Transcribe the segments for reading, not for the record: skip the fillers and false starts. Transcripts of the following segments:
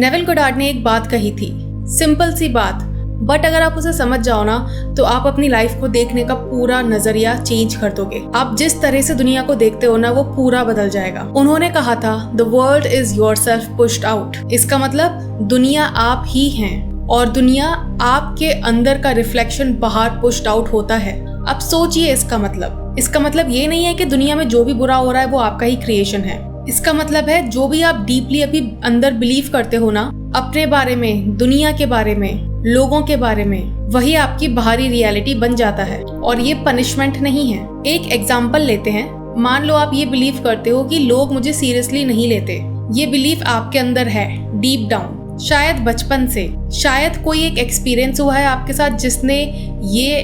Neville Goddard ने एक बात कही थी, सिंपल सी बात, बट अगर आप उसे समझ जाओ ना तो आप अपनी लाइफ को देखने का पूरा नजरिया चेंज कर दोगे। आप जिस तरह से दुनिया को देखते हो ना वो पूरा बदल जाएगा। उन्होंने कहा था the world is yourself pushed out. इसका मतलब दुनिया आप ही हैं और दुनिया आपके अंदर का रिफ्लेक्शन बाहर पुश्ड आउट होता है। अब सोचिए इसका मतलब ये नहीं है कि दुनिया में जो भी बुरा हो रहा है वो आपका ही क्रिएशन है। इसका मतलब है जो भी आप डीपली अभी अंदर बिलीव करते हो ना अपने बारे में, दुनिया के बारे में, लोगों के बारे में, वही आपकी बाहरी रियलिटी बन जाता है और ये पनिशमेंट नहीं है। एक एग्जाम्पल लेते हैं। मान लो आप ये बिलीव करते हो कि लोग मुझे सीरियसली नहीं लेते। ये बिलीव आपके अंदर है डीप डाउन, शायद बचपन से, शायद कोई एक एक्सपीरियंस हुआ है आपके साथ जिसने ये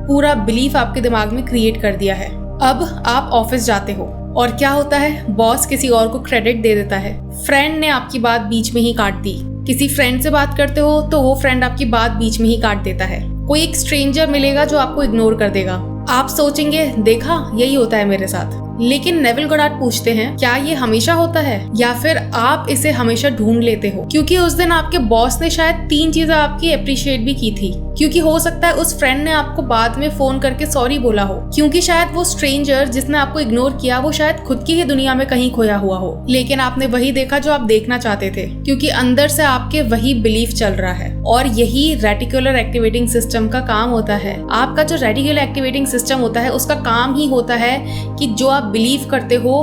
पूरा बिलीफ आपके दिमाग में क्रिएट कर दिया है। अब आप ऑफिस जाते हो और क्या होता है, बॉस किसी और को क्रेडिट दे देता है, फ्रेंड ने आपकी बात बीच में ही काट दी, किसी फ्रेंड से बात करते हो तो वो फ्रेंड आपकी बात बीच में ही काट देता है, कोई एक स्ट्रेंजर मिलेगा जो आपको इग्नोर कर देगा। आप सोचेंगे देखा यही होता है मेरे साथ। लेकिन नेविल गोडार्ड पूछते हैं क्या ये हमेशा होता है या फिर आप इसे हमेशा ढूंढ लेते हो? क्योंकि उस दिन आपके बॉस ने शायद 3 चीजें आपकी अप्रिशिएट भी की थी, क्योंकि हो सकता है उस फ्रेंड ने आपको बाद में फोन करके सॉरी बोला हो, क्योंकि शायद वो स्ट्रेंजर जिसने आपको इग्नोर किया वो शायद खुद की ही दुनिया में कहीं खोया हुआ हो, लेकिन आपने वही देखा जो आप देखना चाहते थे, क्योंकि अंदर से आपके वही बिलीफ चल रहा है। और यही रेटिकुलर एक्टिवेटिंग सिस्टम का काम होता है। आपका जो रेटिकुलर एक्टिवेटिंग सिस्टम होता है उसका काम ही होता है कि जो आप बिलीव करते हो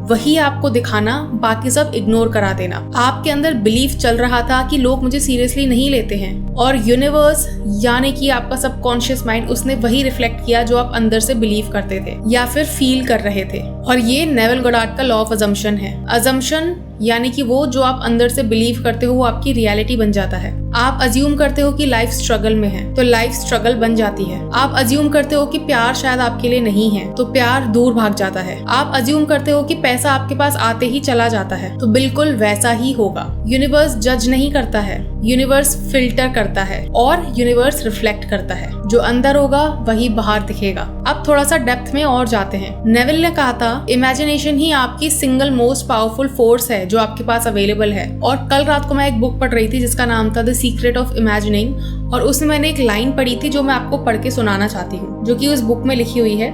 वही आपको दिखाना, बाकी सब इग्नोर करा देना। आपके अंदर बिलीफ चल रहा था कि लोग मुझे सीरियसली नहीं लेते हैं और यूनिवर्स यानी कि आपका सबकॉन्शियस माइंड उसने वही रिफ्लेक्ट किया जो आप अंदर से बिलीव करते थे या फिर फील कर रहे थे। और ये नेविल गोडार्ड का लॉ ऑफ अजम्पशन है। अजम्पशन यानी कि वो जो आप अंदर से बिलीव करते हो वो आपकी रियलिटी बन जाता है। आप अज्यूम करते हो कि लाइफ स्ट्रगल में है तो लाइफ स्ट्रगल बन जाती है। आप अज्यूम करते हो कि प्यार शायद आपके लिए नहीं है तो प्यार दूर भाग जाता है। आप अज्यूम करते हो कि पैसा आपके पास आते ही चला जाता है तो बिल्कुल वैसा ही होगा। यूनिवर्स जज नहीं करता है, यूनिवर्स फिल्टर करता है और यूनिवर्स रिफ्लेक्ट करता है। जो अंदर होगा वही बाहर दिखेगा। अब थोड़ा सा डेप्थ में और जाते हैं। नेविल ने कहा था इमेजिनेशन ही आपकी सिंगल मोस्ट पावरफुल फोर्स है जो आपके पास अवेलेबल है। और कल रात को मैं एक बुक पढ़ रही थी जिसका नाम था द सीक्रेट ऑफ इमेजिनिंग और उसमें मैंने एक लाइन पढ़ी थी जो मैं आपको पढ़ के सुनाना चाहती हूँ, जो कि उस बुक में लिखी हुई है,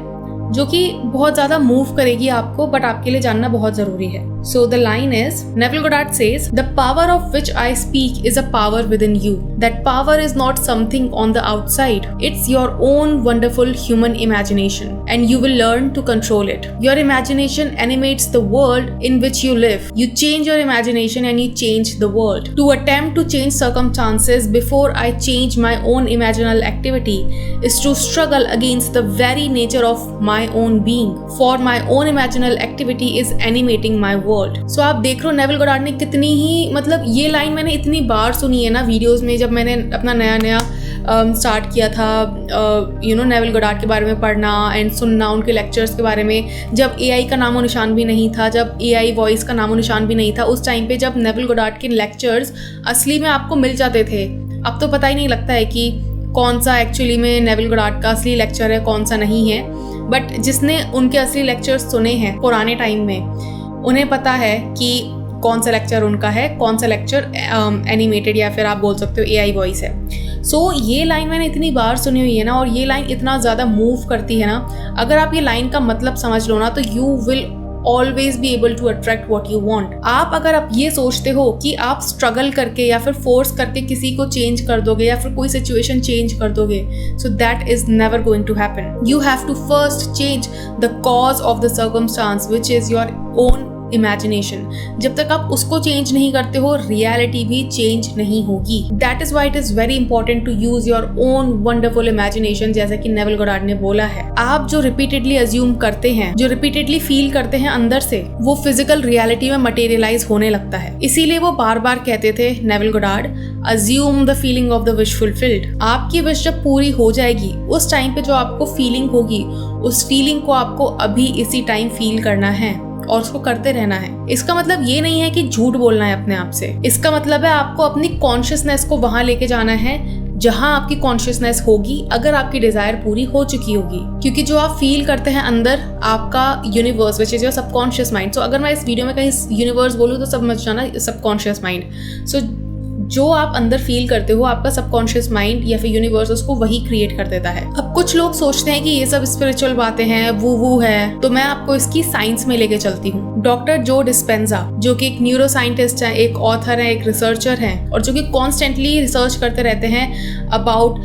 जो कि बहुत ज्यादा मूव करेगी आपको, बट आपके लिए जानना बहुत जरूरी है। So the line is, Neville Goddard says, the power of which I speak is a power within you. That power is not something on the outside. It's your own wonderful human imagination and you will learn to control it. Your imagination animates the world in which you live. You change your imagination and you change the world. To attempt to change circumstances before I change my own imaginal activity is to struggle against the very nature of my own being. For my own imaginal activity is animating my world. So आप देख रहे हो Neville Goddard ने कितनी ही, मतलब ये line मैंने इतनी बार सुनी है ना वीडियोस में, जब मैंने अपना नया स्टार्ट किया था नेविल गोडार्ड के बारे में पढ़ना एंड सुनना, उनके लेक्चर्स के बारे में, जब एआई का नामो निशान भी नहीं था, जब एआई वॉइस का नामो निशान भी नहीं था, उस टाइम पे जब नेविल गोडार्ड के लेक्चर्स असली में आपको मिल जाते थे। अब तो पता ही नहीं लगता है कि कौन सा एक्चुअली में नेविल गोडार्ड का असली लेक्चर है, कौन सा नहीं है, बट जिसने उनके असली लेक्चर्स सुने हैं पुराने टाइम में उन्हें पता है कि कौन सा लेक्चर उनका है, कौन सा लेक्चर एनिमेटेड या फिर आप बोल सकते हो एआई वॉइस है। सो ये लाइन मैंने इतनी बार सुनी हुई है ना और ये लाइन इतना ज़्यादा मूव करती है ना, अगर आप ये लाइन का मतलब समझ लो ना तो you will always be able to attract what you want. अगर आप ये सोचते हो कि आप स्ट्रगल करके या फिर फोर्स करके किसी को चेंज कर दोगे या फिर कोई सिचुएशन चेंज कर दोगे, so that is never going to happen. You have to first change the cause of the circumstance which is your own imagination. जब तक आप उसको चेंज नहीं करते हो रियलिटी भी चेंज नहीं होगी। That is why it is very important to use your own wonderful imagination, जैसा कि नेविल गोडार्ड ने बोला है। आप जो रिपीटेडली अज्यूम करते हैं, जो रिपीटेडली फील करते हैं अंदर से, वो फिजिकल रियलिटी में मटेरियलाइज होने लगता है। इसीलिए वो बार बार कहते थे Neville Goddard, assume the feeling of the wish fulfilled. आपकी विश जब पूरी हो जाएगी उस टाइम पे जो आपको फीलिंग होगी, उस फीलिंग को आपको अभी इसी टाइम फील करना है और उसको करते रहना है। इसका मतलब ये नहीं है कि झूठ बोलना है अपने आप से। इसका मतलब है आपको अपनी कॉन्शियसनेस को वहां लेके जाना है जहां आपकी कॉन्शियसनेस होगी अगर आपकी डिजायर पूरी हो चुकी होगी। क्योंकि जो आप फील करते हैं अंदर, आपका universe which is your subconscious mind. So अगर मैं इस वीडियो में कहीं यूनिवर्स बोलूँ तो समझ जाना सबकॉन्शियस माइंड। सो जो आप अंदर फील करते हो, आपका सबकॉन्शियस माइंड या फिर यूनिवर्स उसको वही क्रिएट कर देता है। अब कुछ लोग सोचते हैं कि ये सब स्पिरिचुअल बातें हैं, वू है, तो मैं आपको इसकी साइंस में लेके चलती हूँ। डॉक्टर जो डिस्पेंजा, जो कि एक न्यूरो साइंटिस्ट है, एक ऑथर है, एक रिसर्चर है, और जो कि कॉन्स्टेंटली रिसर्च करते रहते हैं about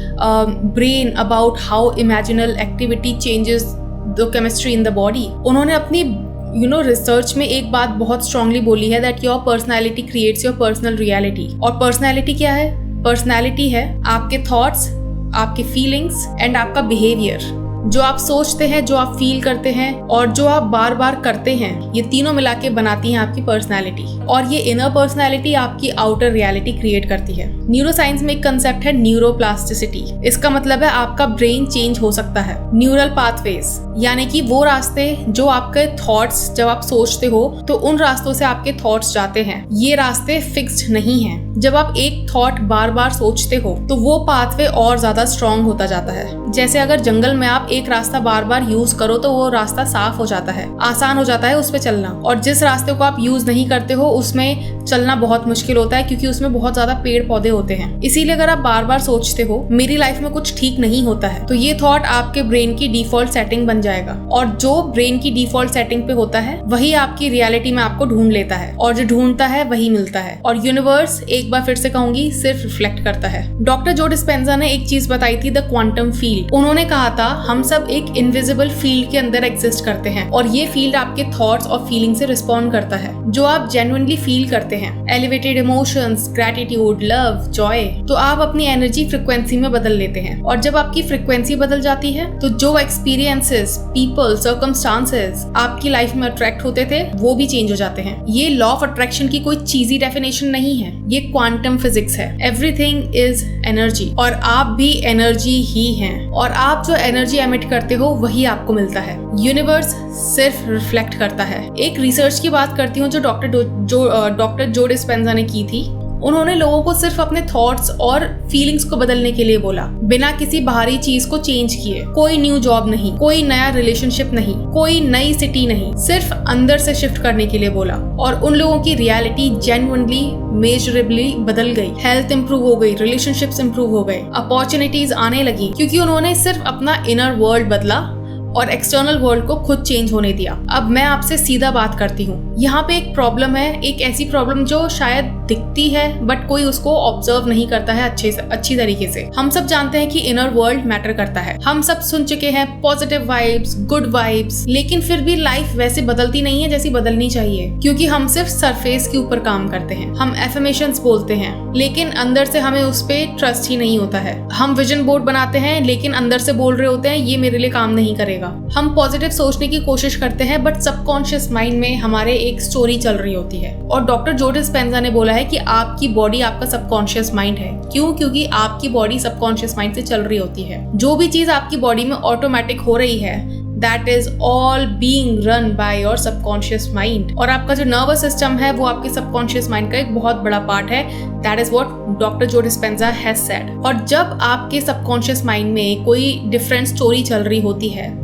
brain, about how imaginal activity changes the chemistry in the body. उन्होंने अपनी रिसर्च में एक बात बहुत स्ट्रांगली बोली है that your personality creates your personal reality. और पर्सनैलिटी क्या है? पर्सनैलिटी है आपके थॉट्स, आपके फीलिंग्स एंड आपका बिहेवियर। जो आप सोचते हैं, जो आप फील करते हैं और जो आप बार बार करते हैं, ये तीनों मिला के बनाती हैं आपकी पर्सनैलिटी। और ये इनर पर्सनैलिटी आपकी आउटर रियलिटी क्रिएट करती है। न्यूरो साइंस में एक कंसेप्ट है न्यूरोप्लास्टिसिटी। इसका मतलब है आपका ब्रेन चेंज हो सकता है। न्यूरल पाथवेज यानी कि वो रास्ते जो आपके थॉट्स, जब आप सोचते हो तो उन रास्तों से आपके थॉट्स जाते हैं, ये रास्ते फिक्स्ड नहीं हैं। जब आप एक थॉट बार बार सोचते हो तो वो पाथवे और ज्यादा स्ट्रॉन्ग होता जाता है। जैसे अगर जंगल में आप एक रास्ता बार बार यूज करो तो वो रास्ता साफ हो जाता है, आसान हो जाता है उस पे चलना। और जिस रास्ते को आप यूज नहीं करते हो उसमें चलना बहुत मुश्किल होता है, क्योंकि उसमें बहुत ज्यादा पेड़ पौधे होते हैं। इसीलिए अगर आप बार बार सोचते हो मेरी लाइफ में कुछ ठीक नहीं होता है, तो ये थॉट आपके ब्रेन की डिफॉल्ट सेटिंग बन जाएगा। और जो ब्रेन की डिफॉल्ट सेटिंग पे होता है वही आपकी रियलिटी में आपको ढूंढ लेता है, और जो ढूंढता है वही मिलता है। और यूनिवर्स, एक बार फिर से कहूंगी, सिर्फ रिफ्लेक्ट करता है। डॉक्टर जो डिस्पेंजा ने एक चीज बताई थी, द क्वांटम फील्ड। उन्होंने कहा था हम सब एक इनविजिबल फील्ड के अंदर एग्जिस्ट करते हैं, और ये फील्ड आपके थॉट्स और फीलिंग से रिस्पॉन्ड करता है। जो आप जेन्युइनली फील करते हैं, elevated emotions, gratitude, love, Joy, तो आप अपनी एनर्जी फ्रिक्वेंसी में बदल लेते हैं। और जब आपकी फ्रिक्वेंसी बदल जाती है तो जो एक्सपीरियंसेस, पीपल, सर्कमस्टांसेस आपकी लाइफ में अट्रैक्ट होते थे वो भी चेंज हो जाते हैं। ये लॉ ऑफ अट्रैक्शन की कोई चीजी डेफिनेशन नहीं है, ये क्वांटम फिजिक्स है। एवरीथिंग इज एनर्जी, और आप भी एनर्जी ही हैं। और आप जो एनर्जी एमिट करते हो वही आपको मिलता है। यूनिवर्स सिर्फ रिफ्लेक्ट करता है। एक रिसर्च की बात करती हूँ जो डॉक्टर जो डिस्पेंजा ने की थी। उन्होंने लोगों को सिर्फ अपने थॉट्स और फीलिंग्स को बदलने के लिए बोला, बिना किसी बाहरी चीज को चेंज किए। कोई न्यू जॉब नहीं, कोई नया रिलेशनशिप नहीं, कोई नई सिटी नहीं, सिर्फ अंदर से शिफ्ट करने के लिए बोला। और उन लोगों की रियलिटी जेन्युइनली, मेजरेबली बदल गई। हेल्थ इंप्रूव हो गई, रिलेशनशिप्स इंप्रूव हो गए, अपॉर्चुनिटीज आने लगी, क्योंकि उन्होंने सिर्फ अपना इनर वर्ल्ड बदला और एक्सटर्नल वर्ल्ड को खुद चेंज होने दिया। अब मैं आपसे सीधा बात करती हूँ। यहाँ पे एक प्रॉब्लम है, एक ऐसी प्रॉब्लम जो शायद दिखती है बट कोई उसको ऑब्जर्व नहीं करता है अच्छी तरीके से। हम सब जानते हैं कि इनर वर्ल्ड मैटर करता है। हम सब सुन चुके हैं पॉजिटिव वाइब्स, गुड वाइब्स, लेकिन फिर भी लाइफ वैसे बदलती नहीं है जैसी बदलनी चाहिए, क्योंकि हम सिर्फ सरफेस के ऊपर काम करते हैं। हम एफर्मेशंस बोलते हैं लेकिन अंदर से हमें उस पे ट्रस्ट ही नहीं होता है। हम विजन बोर्ड बनाते हैं लेकिन अंदर से बोल रहे होते हैं ये मेरे लिए काम नहीं करेगा। हम पॉजिटिव सोचने की कोशिश करते हैं बट सबकॉन्शियस माइंड में हमारे एक स्टोरी चल रही होती है। और डॉक्टर जो डिस्पेंजा ने बोला है कि आपकी बॉडी आपका सबकॉन्शियस माइंड है। क्यों? क्योंकि आपकी बॉडी सबकॉन्शियस माइंड से चल रही होती है। जो भी चीज आपकी बॉडी में ऑटोमेटिक हो रही है, that is all being run by your subconscious mind. और आपका जो नर्वस सिस्टम है वो आपके सबकॉन्शियस माइंड का एक बहुत बड़ा पार्ट है। दैट इज व्हाट डॉक्टर जो डिस्पेंजा हैज सेड। और जब आपके सबकॉन्शियस माइंड में कोई डिफरेंट स्टोरी चल रही होती है,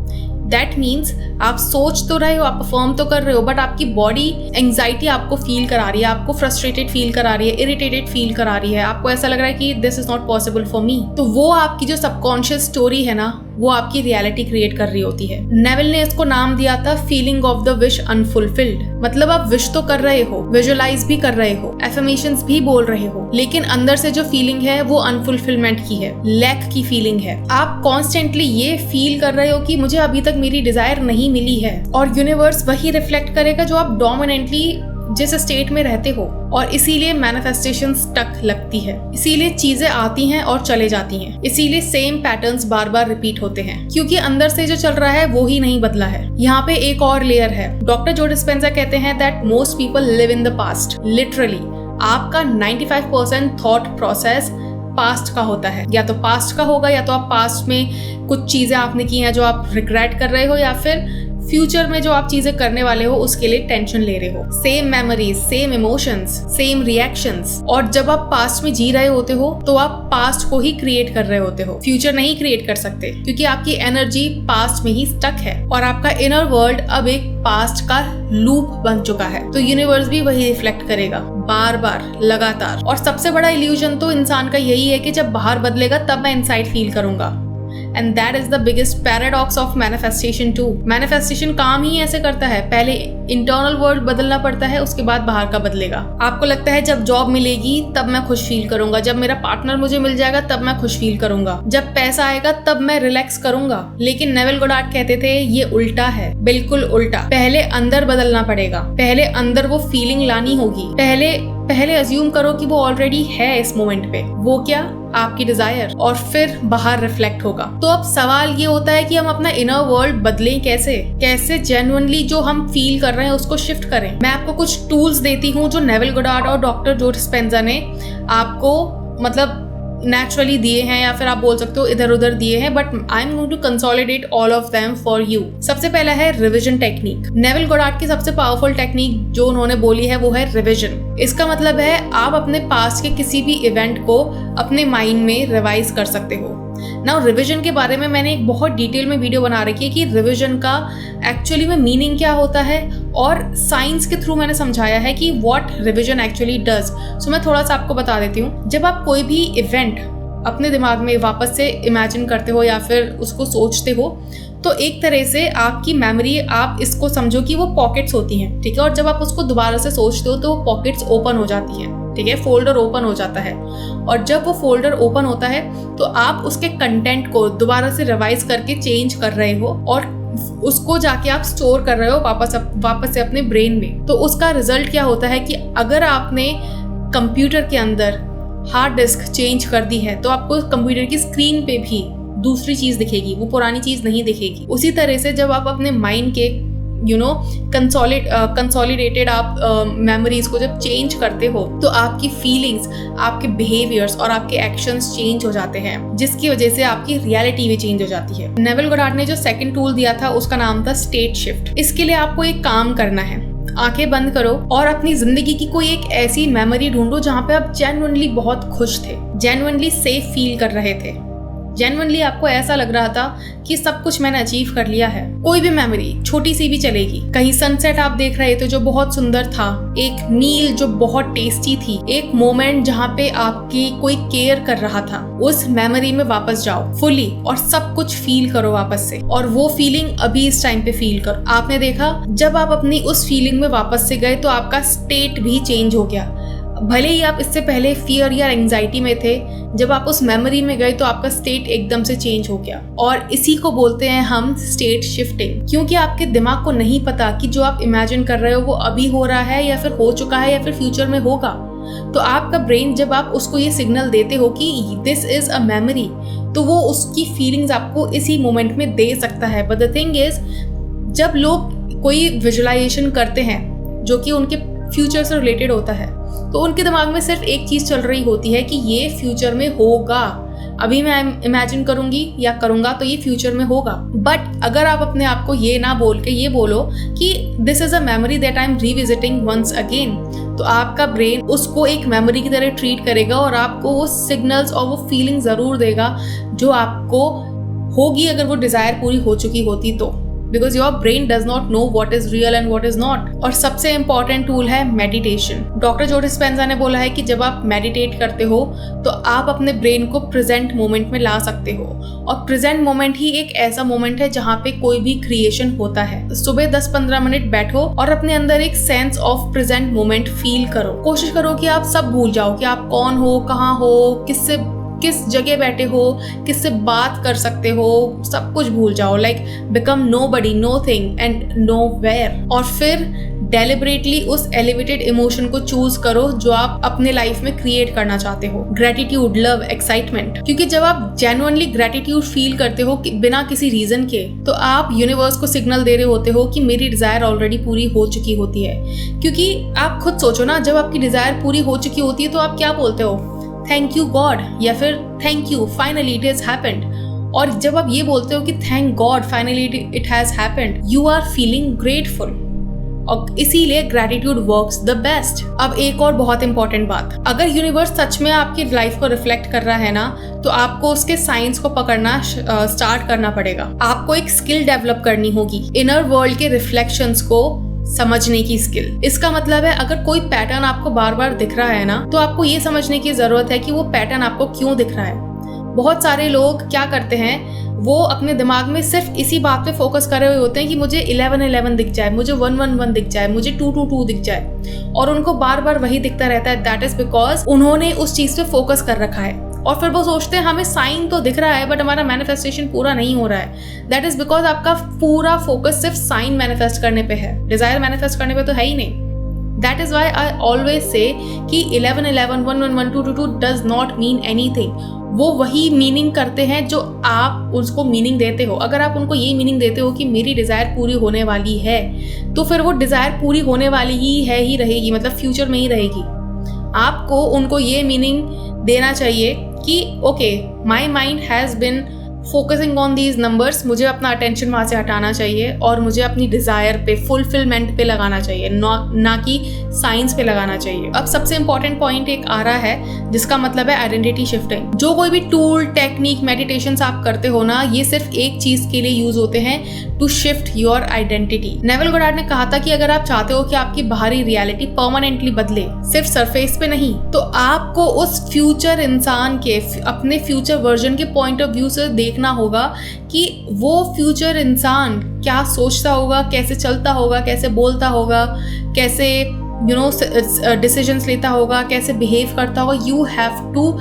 दैट मीन्स आप सोच तो रहे हो, आप परफॉर्म तो कर रहे हो, बट आपकी बॉडी एंग्जाइटी आपको फील करा रही है, आपको फ्रस्ट्रेटेड फील करा रही है, इरिटेटेड फील करा रही है, आपको ऐसा लग रहा है कि this is not possible for me. तो वो आपकी जो सबकॉन्शियस स्टोरी है ना, वो आपकी रियलिटी क्रिएट कर रही होती है। नेविल ने इसको नाम दिया था feeling of the wish unfulfilled. मतलब आप विश तो कर रहे हो, विजुअलाइज भी कर रहे हो, एफर्मेशंस भी बोल रहे हो, लेकिन अंदर से जो फीलिंग है वो अनफुलफिलमेंट की है, लैक की फीलिंग है। आप कॉन्स्टेंटली ये फील कर रहे हो कि मुझे अभी तक मेरी डिजायर नहीं मिली है, और यूनिवर्स वही रिफ्लेक्ट करेगा जो आप डोमिनेंटली जिस स्टेट में रहते हो। और इसीलिए मैनिफेस्टेशन स्टक लगती है, इसीलिए चीजें आती हैं और चले जाती हैं, इसीलिए सेम पैटर्न्स बार बार रिपीट होते हैं, क्योंकि अंदर से जो चल रहा है वो ही नहीं बदला है। यहाँ पे एक और लेयर है। डॉक्टर जो डिस्पेंजा कहते हैं that most people live in the past. Literally आपका 95% थॉट प्रोसेस पास्ट का होता है। या तो पास्ट का होगा, या तो आप पास्ट में कुछ चीजें आपने की हैं जो आप रिग्रेट कर रहे हो, या फिर फ्यूचर में जो आप चीजें करने वाले हो उसके लिए टेंशन ले रहे हो। Same memories, same emotions, same reactions. और जब आप पास्ट में जी रहे होते हो तो आप पास्ट को ही क्रिएट कर रहे होते हो, फ्यूचर नहीं क्रिएट कर सकते, क्योंकि आपकी एनर्जी पास्ट में ही स्टक है और आपका इनर वर्ल्ड अब एक पास्ट का लूप बन चुका है। तो यूनिवर्स भी वही रिफ्लेक्ट करेगा बार बार, लगातार। और सबसे बड़ा इल्यूजन तो इंसान का यही है कि जब बाहर बदलेगा तब मैं इनसाइड फील करूंगा। And that is the biggest paradox of manifestation too. Manifestation काम ही ऐसे करता है, पहले इंटरनल वर्ल्ड बदलना पड़ता है, उसके बाद बाहर का बदलेगा। आपको लगता है जब जॉब मिलेगी तब मैं खुश फील करूंगा, जब मेरा पार्टनर मुझे मिल जाएगा तब मैं खुश फील करूंगा, जब पैसा आएगा तब मैं रिलैक्स करूंगा। लेकिन नेविल गोडार्ड कहते थे ये उल्टा है, बिल्कुल उल्टा। पहले अंदर बदलना पड़ेगा, पहले अंदर वो फीलिंग लानी होगी। पहले अज्यूम करो कि वो ऑलरेडी है इस मोमेंट पे। वो क्या? आपकी डिजायर, और फिर बाहर रिफ्लेक्ट होगा। तो अब सवाल ये होता है कि हम अपना इनर वर्ल्ड बदलें कैसे जेन्युइनली जो हम फील कर रहे हैं उसको शिफ्ट करें। मैं आपको कुछ टूल्स देती हूँ जो नेविल गोडार्ड और डॉक्टर जो डिस्पेंजा ने आपको मतलब नेचुरली दिए हैं, या फिर आप बोल सकते हो इधर उधर दिए हैं, but I am going to consolidate all of them for you. सबसे पहला है रिविजन टेक्निक। नेविल गोडार्ड की सबसे पावरफुल टेक्निक जो उन्होंने बोली है वो है रिविजन। इसका मतलब है आप अपने पास्ट के किसी भी इवेंट को अपने माइंड में रिवाइज कर सकते हो। नाउ रिविजन के बारे में मैंने एक बहुत डिटेल में वीडियो बना रखी है कि रिविजन का एक्चुअली में मीनिंग क्या होता है, और साइंस के थ्रू मैंने समझाया है कि व्हाट रिविजन एक्चुअली डज। सो मैं थोड़ा सा आपको बता देती हूँ। जब आप कोई भी इवेंट अपने दिमाग में वापस से इमेजिन करते हो या फिर उसको सोचते हो, तो एक तरह से आपकी मेमोरी, आप इसको समझो कि वो पॉकेट्स होती हैं, ठीक है। और जब आप उसको दोबारा से सोचते हो तो वो पॉकेट्स ओपन हो जाती हैं, ठीक है, फोल्डर ओपन हो जाता है। और जब वो फोल्डर ओपन होता है तो आप उसके कंटेंट को दोबारा से रिवाइज करके चेंज कर रहे हो और उसको जाके आप स्टोर कर रहे हो वापस से अपने ब्रेन में। तो उसका रिजल्ट क्या होता है कि अगर आपने कंप्यूटर के अंदर हार्ड डिस्क चेंज कर दी है तो आपको कंप्यूटर की स्क्रीन पे भी दूसरी चीज दिखेगी, वो पुरानी चीज नहीं दिखेगी। उसी तरह से जब आप अपने माइंड के कंसोलिडेटेड आप मेमोरीज को जब चेंज करते हो तो आपकी फीलिंग्स, आपके बिहेवियर्स और आपके एक्शंस चेंज हो जाते हैं, जिसकी वजह से आपकी रियलिटी भी चेंज हो जाती है। नेविल गोडार्ड ने जो सेकंड टूल दिया था उसका नाम था स्टेट शिफ्ट। इसके लिए आपको एक काम करना है, आंखें बंद करो और अपनी जिंदगी की कोई एक ऐसी मेमोरी ढूंढो जहां पे आप जेन्युइनली बहुत खुश थे, जेन्युइनली सेफ फील कर रहे थे, जेन्युइनली आपको ऐसा लग रहा था कि सब कुछ मैंने अचीव कर लिया है। कोई भी मेमोरी, छोटी सी भी चलेगी। कहीं सनसेट आप देख रहे थे जो बहुत सुंदर था, एक मील जो बहुत टेस्टी थी, एक मोमेंट जहाँ पे आपकी कोई केयर कर रहा था। उस मेमोरी में वापस जाओ फुली और सब कुछ फील करो वापस से, और वो फीलिंग अभी इस टाइम पे फील करो। आपने देखा जब आप अपनी उस फीलिंग में वापस से गए तो आपका स्टेट भी चेंज हो गया। भले ही आप इससे पहले फियर या एंजाइटी में थे, जब आप उस मेमोरी में गए तो आपका स्टेट एकदम से चेंज हो गया। और इसी को बोलते हैं हम स्टेट शिफ्टिंग, क्योंकि आपके दिमाग को नहीं पता कि जो आप इमेजिन कर रहे हो वो अभी हो रहा है या फिर हो चुका है या फिर फ्यूचर में होगा। तो आपका ब्रेन जब आप उसको ये सिग्नल देते हो कि दिस इज अ मेमोरी, तो वो उसकी फीलिंग्स आपको इसी मोमेंट में दे सकता है। बट द थिंग इज, जब लोग कोई विजुअलाइजेशन करते हैं जो कि उनके फ्यूचर से रिलेटेड होता है, तो उनके दिमाग में सिर्फ एक चीज चल रही होती है कि ये फ्यूचर में होगा। अभी मैं इमेजिन करूंगी या करूंगा तो ये फ्यूचर में होगा। बट अगर आप अपने आप को ये ना बोल के ये बोलो कि this is a memory that I am revisiting once again, तो आपका ब्रेन उसको एक मेमोरी की तरह ट्रीट करेगा और आपको वो सिग्नल्स और वो फीलिंग जरूर देगा जो आपको होगी अगर वो डिजायर पूरी हो चुकी होती तो। Because your brain does not know what is real and what is not. और सबसे इम्पॉर्टेंट टूल है मेडिटेशन। डॉक्टर जो डिस्पेंजा ने बोला है कि जब आप मेडिटेट करते हो तो आप अपने ब्रेन को प्रेजेंट मोमेंट में ला सकते हो, और प्रेजेंट मोमेंट ही एक ऐसा मोमेंट है जहाँ पे कोई भी क्रिएशन होता है। सुबह 10-15 मिनट बैठो और अपने अंदर एक sense of present moment feel करो। कोशिश करो कि आप सब भूल जाओ कि आप कौन हो, कहाँ हो, किस जगह बैठे हो, किससे बात कर सकते हो, सब कुछ भूल जाओ। Like become nobody, nothing and nowhere. और फिर डेलिबरेटली उस एलिवेटेड इमोशन को चूज करो जो आप अपने लाइफ में क्रिएट करना चाहते हो। Gratitude, love, excitement. क्योंकि जब आप जेन्युइनली ग्रेटिट्यूड फील करते हो कि बिना किसी रीजन के, तो आप यूनिवर्स को सिग्नल दे रहे होते हो कि मेरी डिजायर ऑलरेडी पूरी हो चुकी होती है। क्योंकि आप खुद सोचो ना, जब आपकी डिजायर पूरी हो चुकी होती है तो आप क्या बोलते हो? थैंक यू गॉड, या फिर thank you finally it has happened. और जब आप ये बोलते हो कि thank God finally it has happened, you are feeling grateful, और इसीलिए ग्रैटिट्यूड वर्क्स द बेस्ट। अब एक और बहुत इंपॉर्टेंट बात, अगर यूनिवर्स सच में आपकी लाइफ को रिफ्लेक्ट कर रहा है ना, तो आपको उसके साइंस को पकड़ना स्टार्ट करना पड़ेगा। आपको एक स्किल डेवलप करनी होगी, इनर वर्ल्ड के रिफ्लेक्शंस को समझने की स्किल। इसका मतलब है अगर कोई पैटर्न आपको बार बार दिख रहा है ना, तो आपको ये समझने की जरूरत है कि वो पैटर्न आपको क्यों दिख रहा है। बहुत सारे लोग क्या करते हैं, वो अपने दिमाग में सिर्फ इसी बात पे फोकस कर रहे होते हैं कि मुझे 1111 दिख जाए, मुझे 111 दिख जाए, मुझे 222 दिख जाए, और उनको बार बार वही दिखता रहता है। दैट इज बिकॉज उन्होंने उस चीज पे फोकस कर रखा है, और फिर वो सोचते हैं हमें साइन तो दिख रहा है बट हमारा मैनिफेस्टेशन पूरा नहीं हो रहा है। दैट इज बिकॉज आपका पूरा फोकस सिर्फ साइन मैनिफेस्ट करने पे है, डिजायर मैनिफेस्ट करने पे तो है ही नहीं। That is why I always say कि 1111, 111, 222 does not mean anything. वो वही मीनिंग करते हैं जो आप उसको मीनिंग देते हो। अगर आप उनको ये मीनिंग देते हो कि मेरी डिज़ायर पूरी होने वाली है, तो फिर वो डिज़ायर पूरी होने वाली ही रहेगी, मतलब फ्यूचर में ही रहेगी। आपको उनको ये मीनिंग देना चाहिए कि okay, my mind has been focusing on these numbers, मुझे अपना अटेंशन वहाँ से हटाना चाहिए और मुझे अपनी डिज़ायर पे, फुलफिलमेंट पे लगाना चाहिए, ना कि साइंस पे लगाना चाहिए। अब सबसे इंपॉर्टेंट पॉइंट एक आ रहा है जिसका मतलब है आइडेंटिटी शिफ्टिंग। जो कोई भी टूल, टेक्निक, मेडिटेशंस आप करते हो ना, ये सिर्फ एक चीज़ के लिए यूज होते हैं, to shift your identity. Neville Goddard ने कहा था कि अगर आप चाहते हो कि आपकी बाहरी रियलिटी परमानेंटली बदले, सिर्फ सरफेस पे नहीं, तो आपको उस फ्यूचर इंसान के, अपने फ्यूचर वर्जन के पॉइंट ऑफ व्यू से देखना होगा कि वो फ्यूचर इंसान क्या सोचता होगा, कैसे चलता होगा, कैसे बोलता होगा, कैसे डिसीजंस लेता होगा, कैसे बिहेव करता होगा। You have to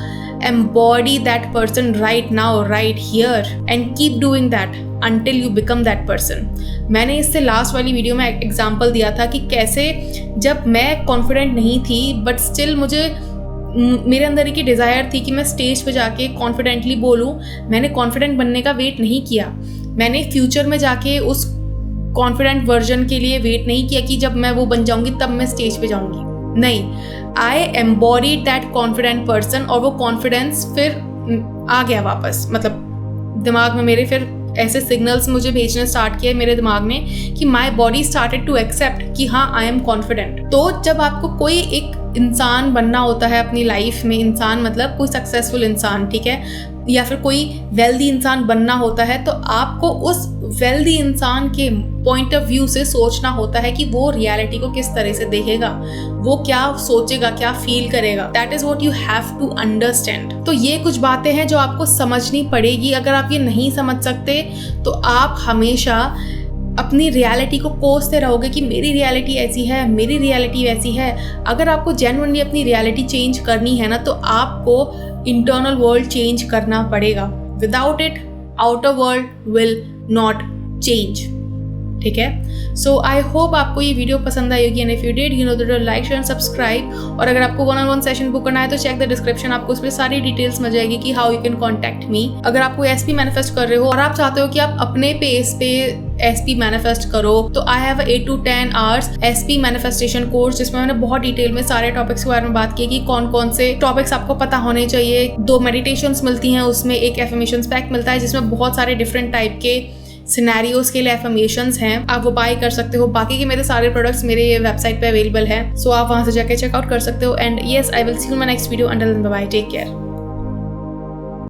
embody that person right now, right here, and keep doing that until you become that person. मैंने इससे लास्ट वाली वीडियो में एग्जांपल दिया था कि कैसे जब मैं कॉन्फिडेंट नहीं थी बट स्टिल मेरे अंदर की डिज़ायर थी कि मैं स्टेज पे जाके कॉन्फिडेंटली बोलूँ। मैंने कॉन्फिडेंट बनने का वेट नहीं किया, मैंने फ्यूचर में जाके उस कॉन्फिडेंट वर्जन के लिए वेट नहीं किया कि जब मैं वो बन जाऊँगी तब मैं स्टेज पे जाऊँगी। नहीं, आई एम्बॉडीड दैट कॉन्फिडेंट पर्सन, और वो कॉन्फिडेंस फिर आ गया वापस, मतलब दिमाग में मेरे फिर ऐसे सिग्नल्स मुझे भेजने स्टार्ट किए मेरे दिमाग में कि my body started to accept कि हाँ, आई एम कॉन्फिडेंट। तो जब आपको कोई एक इंसान बनना होता है अपनी लाइफ में, इंसान मतलब कोई सक्सेसफुल इंसान, ठीक है, या फिर कोई वेल्दी इंसान बनना होता है, तो आपको उस वेल्दी इंसान के पॉइंट ऑफ व्यू से सोचना होता है कि वो रियलिटी को किस तरह से देखेगा, वो क्या सोचेगा, क्या फील करेगा। That is what you have to understand. तो ये कुछ बातें हैं जो आपको समझनी पड़ेगी। अगर आप ये नहीं समझ सकते तो आप हमेशा अपनी रियलिटी को कोसते रहोगे कि मेरी रियलिटी ऐसी है, मेरी रियलिटी वैसी है। अगर आपको जेन्युइनली अपनी रियलिटी चेंज करनी है ना, तो आपको इंटरनल वर्ल्ड चेंज करना पड़ेगा। Without it outer world will not change. ठीक है, सो आई होप आपको ये वीडियो पसंद आई होगी, and if you did, you know that, like, share, subscribe. और अगर आपको 1-on-1 सेशन बुक करना है तो चेक द डिस्क्रिप्शन, आपको उस पर सारी डिटेल्स मिल जाएगी कि how you can contact me. अगर आपको एसपी मैनिफेस्ट कर रहे हो और आप चाहते हो कि आप अपने पेस पे एसपी मैनिफेस्ट करो, तो I have 8 to 10 hours SP manifestation course, जिसमें मैंने बहुत डिटेल में सारे टॉपिक्स के बारे में बात की कि कौन कौन से टॉपिक्स आपको पता होने चाहिए। 2 मेडिटेशंस मिलती हैं उसमें, एक एफर्मेशंस पैक मिलता है जिसमें बहुत सारे डिफरेंट टाइप के सिनेरियोज के लिए एफर्मेशंस हैं, आप वो बाय कर सकते हो। बाकी के मेरे सारे प्रोडक्ट्स मेरे वेबसाइट पे अवेलेबल हैं, सो आप वहां से जाके चेकआउट कर सकते हो। And yes, I will see you in my next video. Until then, bye bye, take care.